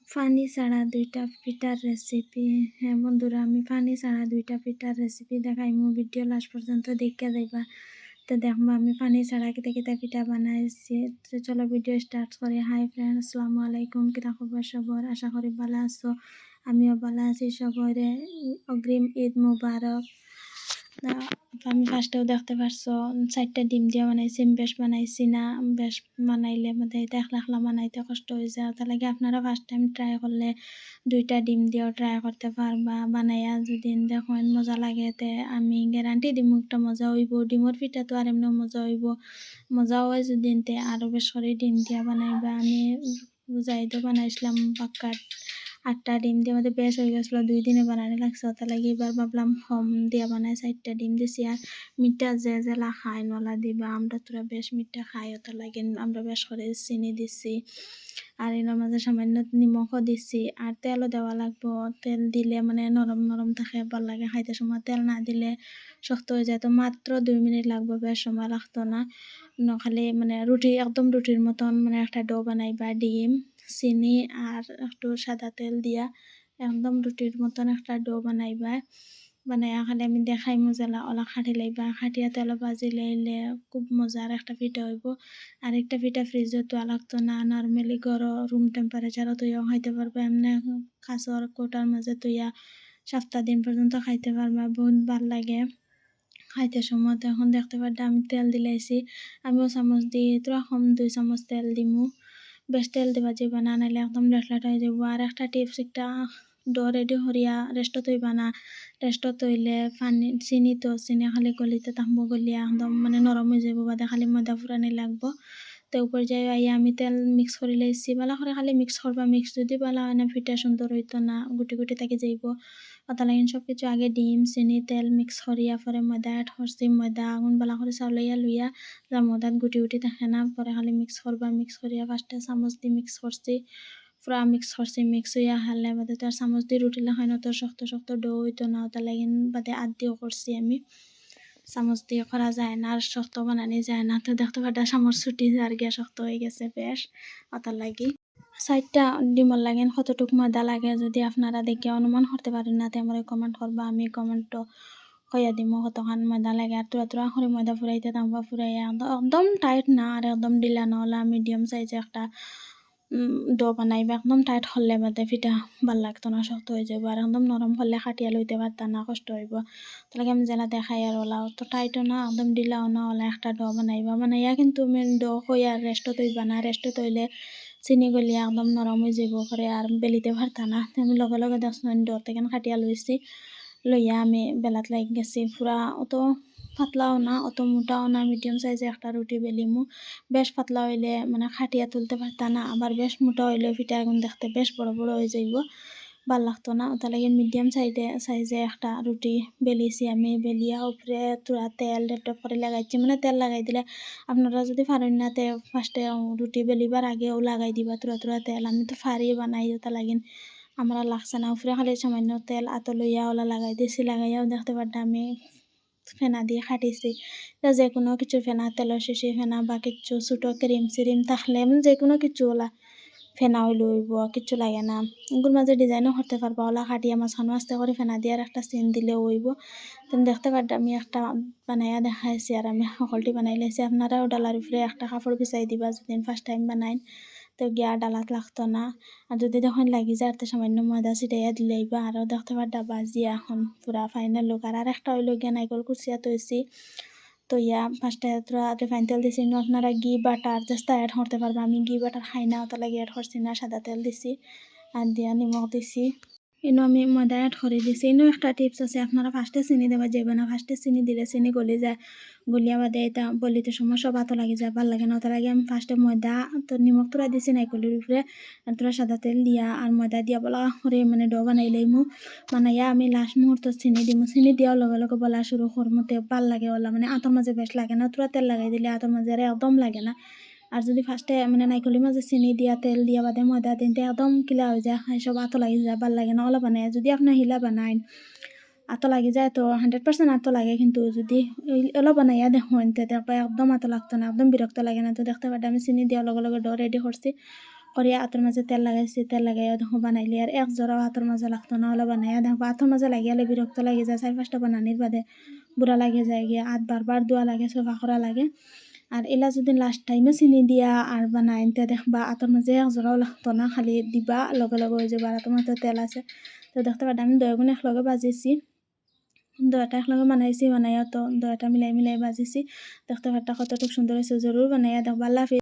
পানি ছাড়া ২টা পিঠার রেসিপি। হ্যাঁ বন্ধুরা, আমি পানি ছাড়া ২টা পিঠার রেসিপি দেখাইমু, ভিডিও লাস্ট পর্যন্ত দেইখা যাইবা। তো দেখবা আমি পানি ছাড়া কিতা কিতা পিঠা বানাইছি। তো চলো ভিডিও স্টার্ট করি। হাই ফ্রেন্ডস, আসসালামু আলাইকুম। কিতা খবর সবর? আশা করি ভালো আছো। আমিও ভালো আছি। সবরে অগ্রিম ঈদ মুবারক। না, আমি ফার্স্টেও দেখতে পারছো 4টা ডিম দিয়ে বানাইছি। বেশ বানাইছি না, বেশ বানাইলে মানে একলা একলা বানাইতে কষ্ট হয়ে যায়। তার লাগে আপনারা ফার্স্ট টাইম ট্রাই করলে 2টা ডিম দিয়েও ট্রাই করতে পারবা। বানাইয়া যদি দেখেন মজা লাগে তে আমি গ্যারান্টি দিমু একটা মজা হইব। ডিমর পিঠা তো আর এমনি মজা হইব, মজা হয় যদি তে আরও বেশ করে ডিম দিয়া বানাইবা। আমি যাইতো বানাইছিলাম পাক্কা 8টা ডিম দিয়ে আমাদের বেশ হয়ে গেছিলো, 2 দিনে বানানো লাগছে। তার লাগে এবার ভাবলাম কম দিয়া বানাই 4টা ডিম দিছি। আর মিঠা যে জেলা খাই নলা দিবা, আমরা তোরা বেশ মিঠা খাই, ওটা লাগে আমরা বেশ করে চিনি দিছি। আর এর মাঝে সামান্য নিমখও দিছি। আর তেলও দেওয়া লাগবো, তেল দিলে মানে নরম নরম থাকে, ভাল লাগে খাইতে সময়। তেল না দিলে শক্ত হয়ে যায়। তো মাত্র 2 মিনিট লাগবে, বেশ সময় লাগতো না। খালি মানে রুটি একদম রুটির মতন মানে একটা ডো বানাইবা। ডিম, চিনি আর একটু সাদা তেল দিয়া একদম রুটির মতন একটা ডো বানাইবা। বানাইয়া খালি আমি দেখাই মজা ওলা খাটি লাইবা। খাটিয়া তেল ভাজি লাইলে খুব মজার একটা পিঠা হইব। আর একটা পিঠা ফ্রিজে তো লাগতো না, নর্মালি রুম টেম্পারেচারও তৈয়া খাইতে পারবা। এমনি কাঁচর কোটার মাঝে তৈয়া 7 দিন পর্যন্ত খাইতে পারবা, বহুত ভাল লাগে খাইতে সময়। তো এখন দেখতে পারটা আমি তেল দিলাইছি, আমিও চামচ দিয়ে তোরা কম 2 চামচ তেল দিমু। বেশ তেল দিবা যাইবা না, নাইলে একদম লেটলাট হয়ে যাব। আর একটা টিপস, একটা ডো রেডি করিয়া রেস্টত হইবা না। রেস্টত হইলে পানি চিনি খালি গলিতে থাকবো, গলিয়া একদম মানে নরম হয়ে যাব, বাদে খালি ময়দা ফুরানি লাগবো। তো উপর যাই আইয়া আমি তেল মিক্স করে লাইছি। বালা করে খালি মিক্স করবা, মিক্স যদি বালা হয় না পিঠা সুন্দর হইতো না, গুটি গুটি থাকি যাইব। অতা লাগিন সব কিছু আগে ডিম, চিনি, তেল মিক্স করিয়া পরে ময়দা অ্যাড করছি। ময়দা আগুন বালা করে চাউলাইয়া লইয়া, যার ময়দাত গুটি গুটি থাকে না, পরে খালি মিক্স করবা। মিক্স করিয়া ফার্স্টে চামচ দিয়ে মিক্স করছি, পুরা মিক্স করছি। মিক্স হইয়া হারলে বাদে তো আর চামচ দিয়ে রুটি লাখাই না, তো শক্ত শক্ত ডো হইতো না। ওটা লাগিন বাদে দিয়েও করছি আমি। চামচ দিয়ে করা যায় না, আর শক্ত বানানি যায় না। তো দেখতে পাটা চামচ ছুটি আর গিয়া শক্ত হয়ে গেছে বেশ। ওটার লাগি 4টা ডিমর লাগেন কতটুক ময়দা লাগে যদি আপনারা দেখে অনুমান করতে পারেন না, তে আমার কমেন্ট করবা, আমি কমেন্টও কইয়া দিমু কতখান ময়দা লাগে। আর তুরা তুরা করে ময়দা ফুরাইতে থাকবা, ফুরাইয়া একদম টাইট না আর একদম ঢিলা না, হলে মিডিয়াম সাইজে একটা ডো বানাইবা। একদম টাইট হলে বাদে পিঠা ভাল লাগতো না, শক্ত হয়ে যাবো। আর একদম নরম হলে খাটিয়া লইতে পারতা না, কষ্ট হইব। তাহলে আমি জেলা দেখাই আর ওলা তো টাইটও না একদম ঢিলাও না, ওলা একটা ডো বানাইবা। বানাইয়া কিন্তু মেন ডো কইয়া রেস্টত হইবা না, রেস্টত হইলে চিনি গলিয়া একদম নরম হয়ে যাব করে আর বেলিতে পারতা না। আমি লগে লগে দেখছেন ডো থেকে খাটিয়া লইছি, লইয়া আমি বেলাত লাগি গেছি। পুরা অত পাতলাও না অত মোটাও না, মিডিয়াম সাইজে একটা রুটি বেলিমু। বেশ পাতলা হইলে মানে খাটিয়া তুলতে পারতা না, আবার বেশ মোটা হইলে পিঠা এখন দেখতে বেশ বড় বড় হয়ে যাইব, ভাল লাগতো না। ওটা লাগে মিডিয়াম সাইজে একটা রুটি বেলিছি আমি। বেলিয়া উপরে তুরা তেল ডেপডেপ করে লাগাইছি, মানে তেল লাগাই দিলে আপনারা যদি পারেন না তে ফার্স্টে রুটি বেলিবার আগেও লাগাই দিবা তুরা তুরা তেল। আমি তো ফারি বানাই, ওটা লাগিন আমরা লাগছে না। উপরে খালি সামান্য তেল আতো লইয়া ওলা লাগাই দিয়েছি। লাগাইয়াও দেখতে পারতাম আমি ফেনা দিয়ে খাটিছি। যে কোনো কিছু ফেনা, তেলের শিশি ফেনা বা কিছু ছোটো ক্রিম সিরিম থাকলে যে কোনো কিছু ওলা ফেনা হইলে হইব, কিচ্ছু লাগে না। ওগুলোর মাঝে ডিজাইনও করতে পারবা, ওলা খাটিয়া মাঝখানে আস্তে করে ফেনা দিয়ে আর একটা সিন দিলেও হইব। তুমি দেখতে পারতাম আমি একটা বানাইয়া দেখাইছি, আর আমি সকলটি বানাই লাইছি। আপনারাও ডালার উপরে একটা কাপড় বিছাই দিবা যদি ফার্স্ট টাইম বানাইন, তো গিয়া ডালাত লাগতো না। আর যদি তখন লাগি যায় তো সামান্য ময়দা ছিটাইয়া দিলেইবা। আরও দেখতে পারতা বাজি এখন পুরা ফাইনাল লুক। আর একটা হইল গিয়া নাইকল কুচিয়া তৈছি, তো ইয়া ফার্স্টে তোরা রিফাইন তেল দিছি। আপনারা ঘি বাটার চেষ্টা অ্যাড করতে পারবা, আমি ঘি বাটার খাই না, ওটা লাগে অ্যাড করছি না। সাদা তেল দিছি আর দিয়া নিমখ দিছি। ইনো আমি ময়দা অ্যাড করে দিছি। ইনো একটা টিপস আছে, আপনারা ফার্স্টে চিনি দেওয়া যাবে না। ফার্স্টে চিনি দিলে চিনি গলি যায়, গলিয়া বাদে এটা বলিতে সময় সব আতো লাগে যায়, ভাল লাগে না। ওটা লাগে আমি ফার্স্টে ময়দা তো নিমখ তোরা দিছি নাইকলের উপরে, আর তোরা সাদা তেল দিয়া আর ময়দা দিয়া বলা করে মানে ডো বানাই লইমু। বানাইয়া আমি লাস্ট মুহূর্ত চিনি দিমু। চিনি দিয়াও লগে লগে বলা শুরু করমুতে ভাল লাগে ওলা, মানে আতর মাঝে বেশ লাগে না। তোরা তেল লাগাই দিলে আতর মাঝে আর একদম লাগে না। আর যদি ফার্স্টে মানে নাইকলের মাঝে চিনি দিয়া তেল দিয়া বাদে ময়দা দিনতে একদম কিলা হয়ে যায়, সব আতো লাগি যায়, ভাল লাগে না। ওলা বানায় যদি আপনার হিলা বানাইন আতো লাগি যায় তো 100% আতো লাগে, কিন্তু যদি ওলা বানাইয়া দেখুন তে দেখবা একদম আতো লাগতো না, একদম বিরক্ত লাগে না। তো দেখতে পারতে আমি চিনি দিয়া লগে লগে ডো রেডি করছি। করিয়া আতর মাঝে তেল লাগাইছি, তেল লাগাইয়া দেখো বানাইলি আর এক জোড়াও আতর মাজা লাগতো না, ওলা বানাইয়া দেখো আতর মাজা লাগিয়ালে বিরক্ত লাগে যায়, 4-5টা বানানির বাদে বুড়া লাগে যায় গিয়া, হাত বারবার ধোয়া লাগে, সফা করা লাগে। আর এলা যদি লাস্ট টাইমে চিনি দিয়া আর বানাইন তে দেখবা আতর মাঝে এক জোড়াও লাগতো না, খালি দিবা লগে লগে হয়ে যাবে। আর তোমার তো তেল আছে, তো দেখতে পারো আমি দয়াগুণ একলগে বাজিয়েছি, দয়াটা একলগে বানাইছি, বানাইয়া তো দয়াটা মিলাই মিলাই বাজিছি। দেখতে পারটা কতটুকু সুন্দর হয়েছে, জরুর বানাইয়া দেখবা। আল্লাহ হাফেজ।